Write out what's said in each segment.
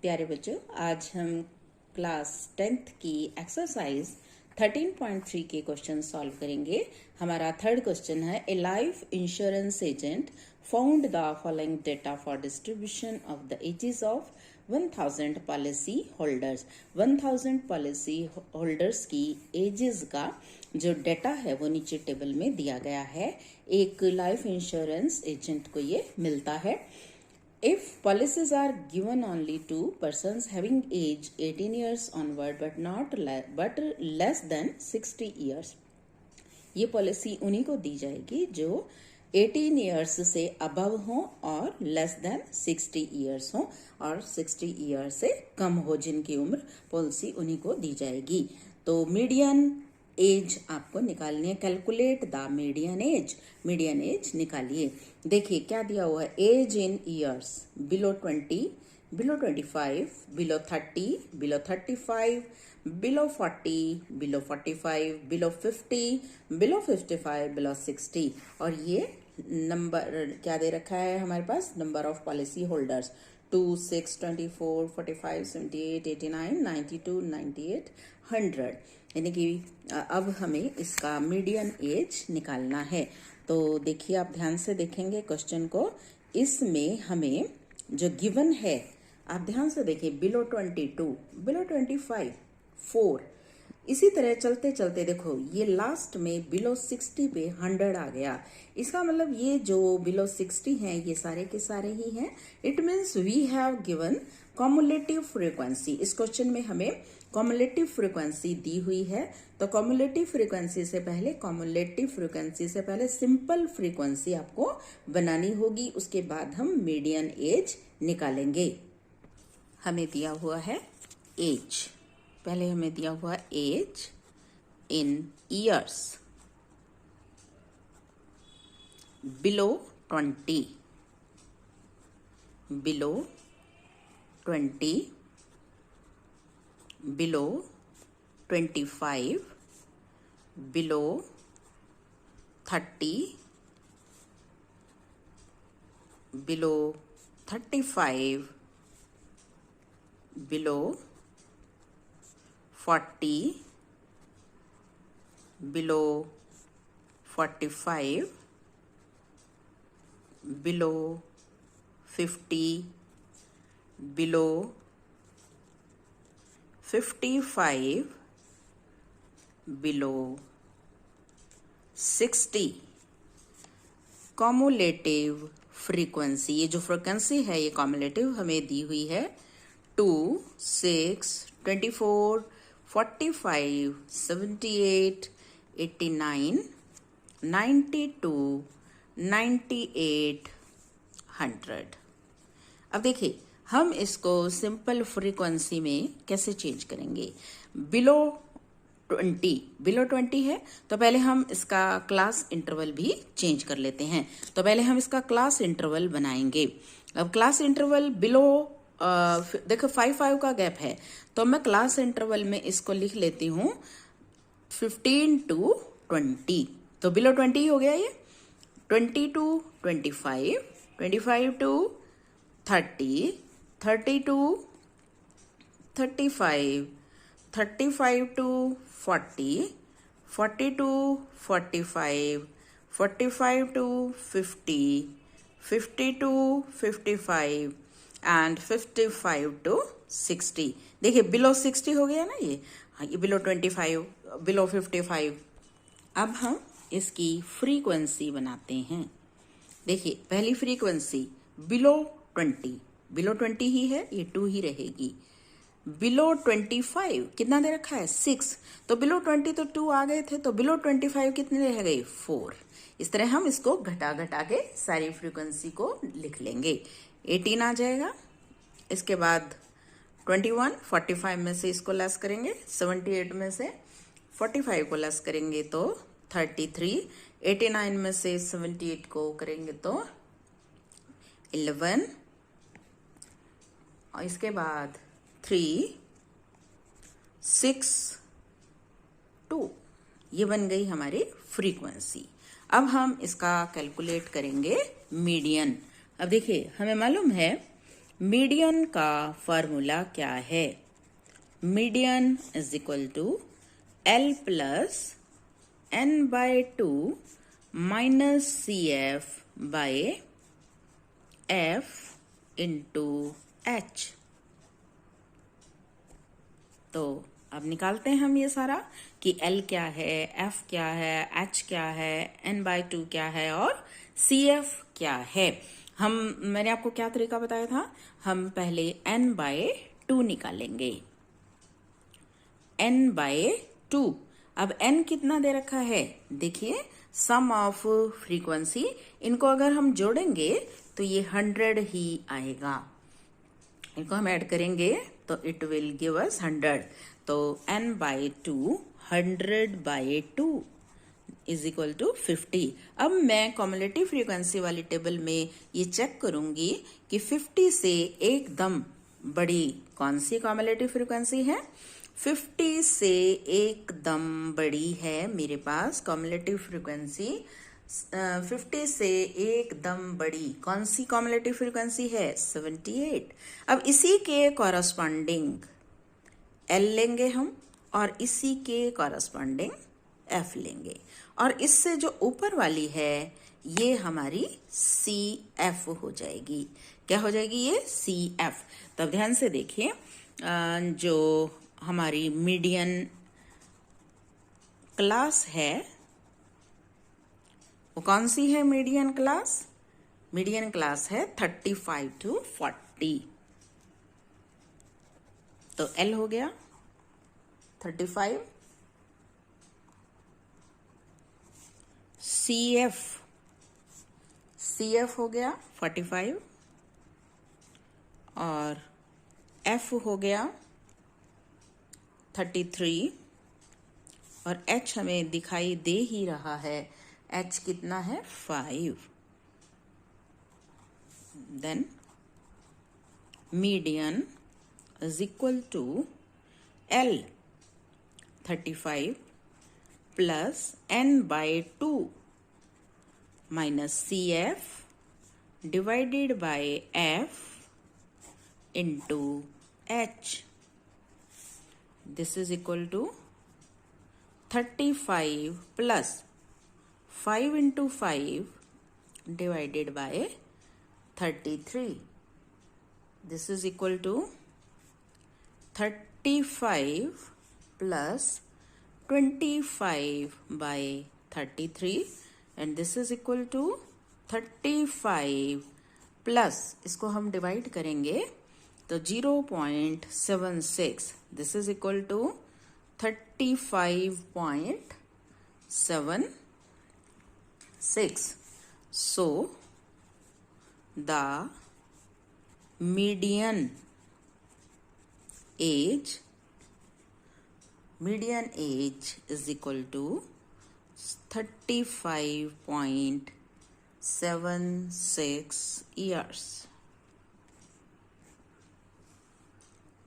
प्यारे बच्चों, आज हम क्लास 10th की एक्सरसाइज 13.3 के क्वेश्चन सॉल्व करेंगे। हमारा थर्ड क्वेश्चन है, a life insurance agent found the following data for distribution of the ages of 1000 policy holders. 1000 policy holders की एजेस का जो डेटा है वो नीचे टेबल में दिया गया है। एक लाइफ इंश्योरेंस एजेंट को ये मिलता है। If policies are given only to persons having age 18 years onward but less than 60 years, ये पॉलिसी उन्हीं को दी जाएगी जो 18 इयर्स से अबव हो और लेस देन 60 इयर्स हो, और 60 इयर्स से कम हो जिनकी उम्र, पॉलिसी उन्हीं को दी जाएगी। तो मीडियन एज आपको निकालनी है। कैलकुलेट द मीडियन एज निकालिए। देखिए क्या दिया हुआ है, age in years below 20, below 25, below 30, below 35, below 40, below 45, below 50, below 55, below 60। और ये नंबर क्या दे रखा है हमारे पास, नंबर ऑफ पॉलिसी होल्डर्स 2, 6, 24, 45, 78, 89, 92, 98, 100। यानी कि अब हमें इसका मीडियन एज निकालना है। तो देखिए, आप ध्यान से देखेंगे क्वेश्चन को। इसमें हमें जो गिवन है, आप ध्यान से देखिए, बिलो 22, बिलो 25, 4। इसी तरह चलते चलते देखो, ये लास्ट में बिलो 60 पे 100 आ गया। इसका मतलब ये जो बिलो 60 हैं ये सारे के सारे ही हैं। It means we have given cumulative frequency. इस क्वेश्चन में हमें कॉमुलेटिव फ्रीक्वेंसी दी हुई है। तो कॉमुलेटिव फ्रीक्वेंसी से पहले सिंपल फ्रीक्वेंसी आपको बनानी होगी। उसके बाद हम मीडियन एज निकालेंगे। हमें दिया हुआ है एज, पहले हमें दिया हुआ age in years below 20, below 20, below 25, below 30, below 35, below 40, below 45, below 50, below 55, below 60। Cumulative frequency, ये जो फ्रीक्वेंसी है ये कॉमुलेटिव हमें दी हुई है 2, 6, 24, 45, 78, 89, 92, 98, 100। अब देखिए, हम इसको सिंपल फ्रीक्वेंसी में कैसे चेंज करेंगे। बिलो 20 है, तो पहले हम इसका क्लास इंटरवल भी चेंज कर लेते हैं। तो पहले हम इसका क्लास इंटरवल बनाएंगे। अब क्लास इंटरवल बिलो देखो 5 का गैप है, तो मैं क्लास इंटरवल में इसको लिख लेती हूँ 15 to 20। तो बिलो 20 हो गया ये। 20 to 25, 25 to 30, 30 to 35, 35 to 40, 40 to 45, 45 to 50, 50 to 55 and 55 to 60। देखिए बिलो 60 हो गया ना ये। हाँ, ये बिलो 25, बिलो 55। अब हम इसकी फ्रीक्वेंसी बनाते हैं। देखिए, पहली फ्रीक्वेंसी बिलो 20, बिलो 20 ही है, ये 2 ही रहेगी। बिलो 25 कितना दे रखा है, 6। तो बिलो 20 तो 2 आ गए थे, तो बिलो 25 कितने रह गए, 4। इस तरह हम इसको घटा घटा के सारी फ्रीक्वेंसी को लिख लेंगे। 18 आ जाएगा। इसके बाद 21, 45 में से इसको लेस करेंगे, 78 में से 45 को लेस करेंगे तो 33, 89 में से 78 को करेंगे तो 11, और इसके बाद 3, 6, 2। ये बन गई हमारी फ्रीक्वेंसी। अब हम इसका कैलकुलेट करेंगे मीडियन। अब देखिए, हमें मालूम है मीडियन का फॉर्मूला क्या है? Median is equal to L plus N/2 minus CF by F into H। तो अब निकालते हैं हम ये सारा कि L क्या है, F क्या है, H क्या है, N/2 क्या है और CF क्या है। मैंने आपको क्या तरीका बताया था, हम पहले N/2 निकालेंगे। N/2, अब N कितना दे रखा है, देखिए सम ऑफ फ्रीक्वेंसी, इनको अगर हम जोड़ेंगे तो ये 100 ही आएगा। इनको हम ऐड करेंगे तो इट विल गिव अस 100। तो N/2 100/2 इज इक्वल टू 50। अब मैं कॉम्युलेटिव फ्रीक्वेंसी वाली टेबल में ये चेक करूंगी कि 50 से एकदम बड़ी कौन सी कॉम्युलेटिव फ्रीक्वेंसी है। 50 से एकदम बड़ी है मेरे पास कॉम्युलेटिव फ्रीक्वेंसी। 50 से एकदम बड़ी कौन सी कॉम्युलेटिव फ्रीक्वेंसी है? 78। अब इसी के कॉरस्पॉन्डिंग L लेंगे हम और इसी के कॉरस्पॉन्डिंग F लेंगे, और इससे जो ऊपर वाली है ये हमारी CF हो जाएगी। क्या हो जाएगी ये? CF। तब ध्यान से देखिए, जो हमारी मीडियन क्लास है वो कौन सी है? मीडियन क्लास, मीडियन क्लास है 35 to 40। तो L हो गया 35, CF हो गया 45 और F हो गया 33 और H हमें दिखाई दे ही रहा है, H कितना है? 5। Then median is equal to L 35 plus N/2 minus CF divided by F into H। This is equal to 35 plus 5 into 5 divided by 33। This is equal to 35 plus 25 by 33 and this is equal to 35 plus इसको हम divide करेंगे तो 0.76। This is equal to 35.76। So the median age is equal to 35.76 years।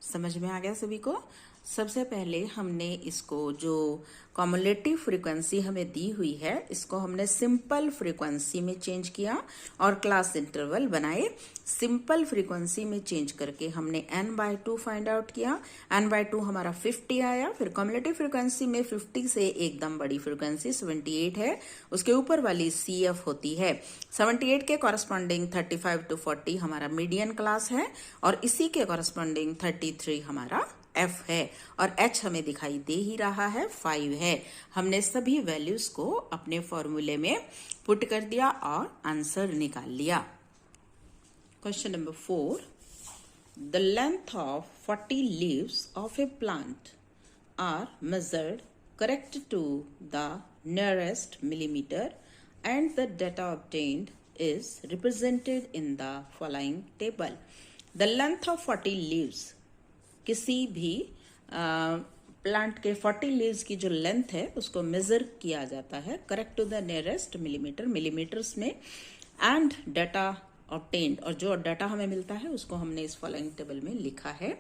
समझ में आ गया सभी को? सबसे पहले हमने इसको जो कॉम्युलेटिव फ्रीक्वेंसी हमें दी हुई है इसको हमने सिंपल फ्रीक्वेंसी में चेंज किया और क्लास इंटरवल बनाए। सिंपल फ्रीक्वेंसी में चेंज करके हमने N/2 फाइंड आउट किया। N/2 हमारा 50 आया। फिर कॉम्युलेटिव फ्रीक्वेंसी में 50 से एकदम बड़ी फ्रीक्वेंसी 78 है, उसके ऊपर वाली CF होती है। 78 के कॉरस्पॉन्डिंग 35 to 40 हमारा मीडियन क्लास है और इसी के कॉरस्पॉन्डिंग 33 हमारा F है और H हमें दिखाई दे ही रहा है 5 है। हमने सभी वैल्यूज को अपने फॉर्मूले में पुट कर दिया और आंसर निकाल लिया। Question number 4, the length of 40 leaves of a plant are measured correct to the nearest millimetre and the data obtained is represented in the following table। The length of 40 leaves, किसी भी plant के 40 leaves की जो length है उसको major किया जाता है correct to the nearest millimetre, millimetres में, एंड डाटा ऑब्टेन्ड, और जो डाटा हमें मिलता है उसको हमने इस फॉलोइंग टेबल में लिखा है।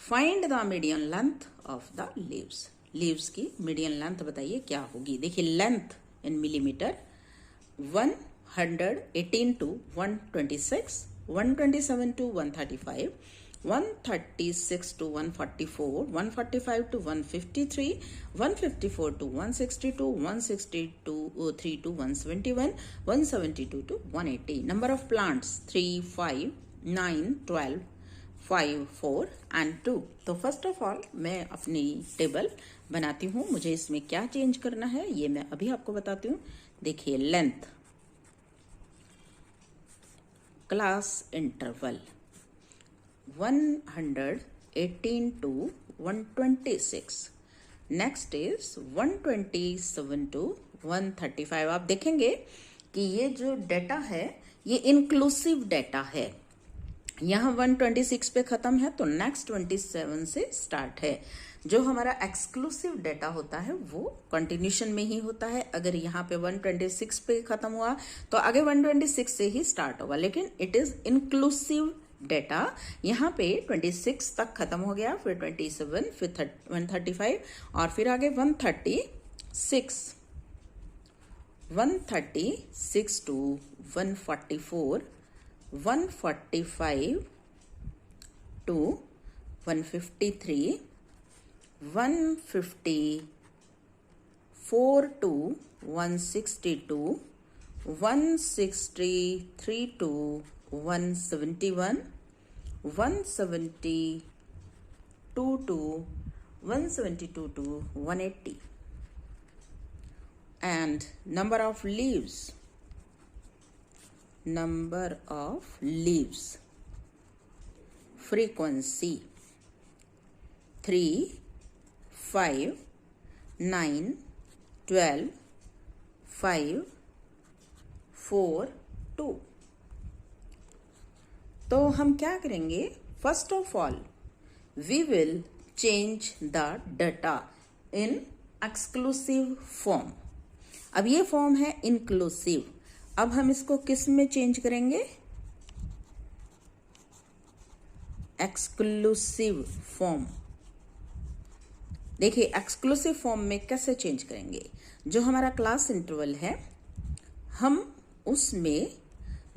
Find the median length of the leaves. Leaves की मीडियन लेंथ बताइए क्या होगी। देखिए length in millimetre 118 to 126 127 to 135, 136 to 144, 145 to 153, 154 to 162, 163 to 171, 172 to 180. Number of plants 3, 5, 9, 12, 5, 4 and 2. तो फर्स्ट ऑफ ऑल मैं अपनी टेबल बनाती हूँ. मुझे इसमें क्या चेंज करना है ये मैं अभी आपको बताती हूँ. देखिए, length, class interval 118 to 126. Next is 127 to 135. आप देखेंगे कि ये जो डेटा है ये इंक्लूसिव डेटा है. यहाँ 126 पे खत्म है तो नेक्स्ट 27 से स्टार्ट है. जो हमारा एक्सक्लूसिव डेटा होता है वो कंटिन्यूशन में ही होता है. अगर यहाँ पे 126 पे खत्म हुआ तो आगे 126 से ही स्टार्ट होगा. लेकिन इट इज इंक्लूसिव डेटा. यहाँ पे 26 तक खत्म हो गया, फिर 27, फिर 135 और फिर आगे 136 to 144, 145 to 153, 154 to 162, 163 to 171, 172 to 180. And number of leaves, frequency 3, 5, 9, 12, 5, 4, 2. तो हम क्या करेंगे? First of all we will change the data in exclusive form. अब ये फॉर्म है इंक्लूसिव. अब हम इसको किस में चेंज करेंगे? Exclusive form. देखिए, एक्सक्लूसिव फॉर्म में कैसे चेंज करेंगे? जो हमारा क्लास इंटरवल है हम उसमें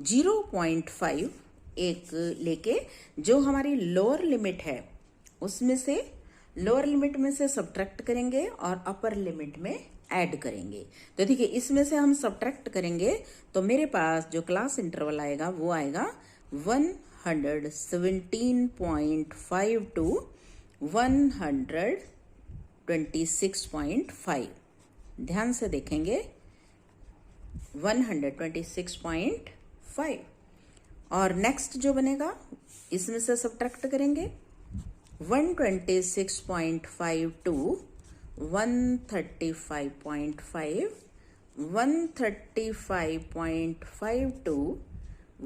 0.5 एक लेके जो हमारी लोअर लिमिट है उसमें से लोअर लिमिट में से सब्ट्रैक्ट करेंगे और अपर लिमिट में ऐड करेंगे. तो देखिए, इसमें से हम सब्ट्रैक्ट करेंगे तो मेरे पास जो क्लास इंटरवल आएगा वो आएगा 117.5 to 126.5. ध्यान से देखेंगे, 126.5. और नेक्स्ट जो बनेगा इसमें से सब्ट्रैक्ट करेंगे 126.5 to 135.5, 135.5 to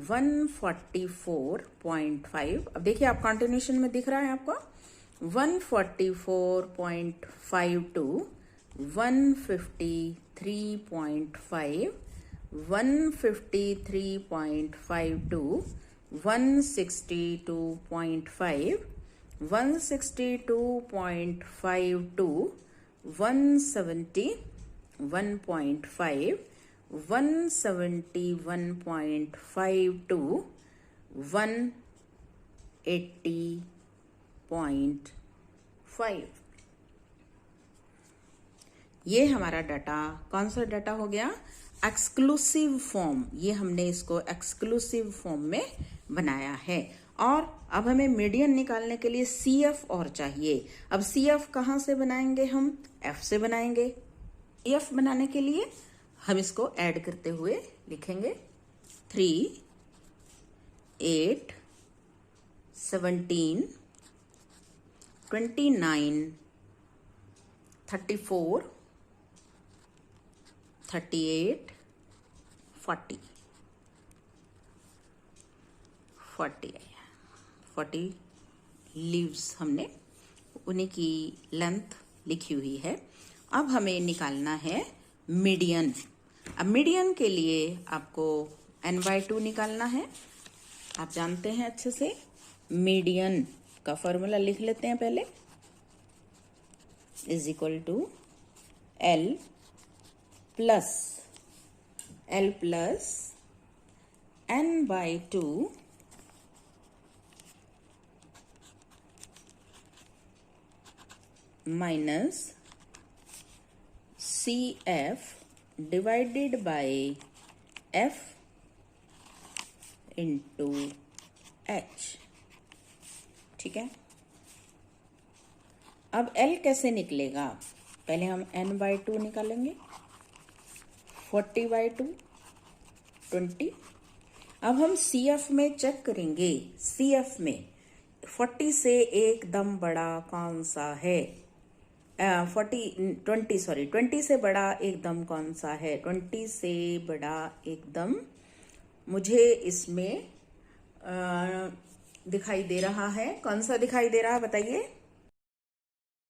144.5. अब देखिए, आप कंटिन्यूशन में दिख रहा है आपको 144.5 to 153.5, 153.5 to 162.5, 162.5 to 171.5, 171.5 to 180.5. ये हमारा डाटा कौन सा डाटा हो गया? Exclusive form. ये हमने इसको एक्सक्लूसिव फॉर्म में बनाया है. और अब हमें मीडियन निकालने के लिए CF और चाहिए. अब CF कहाँ से बनाएंगे? हम F से बनाएंगे. CF बनाने के लिए हम इसको ऐड करते हुए लिखेंगे 3, 8, 17, 29, 34, 38, 40. 40 लीव्स हमने उन्हीं की लेंथ लिखी हुई है. अब हमें निकालना है मीडियन. अब मीडियन के लिए आपको n/2 निकालना है. आप जानते हैं अच्छे से. मीडियन का फॉर्मूला लिख लेते हैं पहले. Is equal to L plus n/2 minus C F divided by F into H. ठीक है, अब L कैसे निकलेगा? पहले हम n/2 निकालेंगे, 40/2 20। अब हम CF में चेक करेंगे, CF में 40 से एकदम बड़ा कौन सा है? 20 से बड़ा एकदम कौन सा है? 20 से बड़ा एकदम मुझे इसमें दिखाई दे रहा है, कौन सा दिखाई दे रहा है बताइए?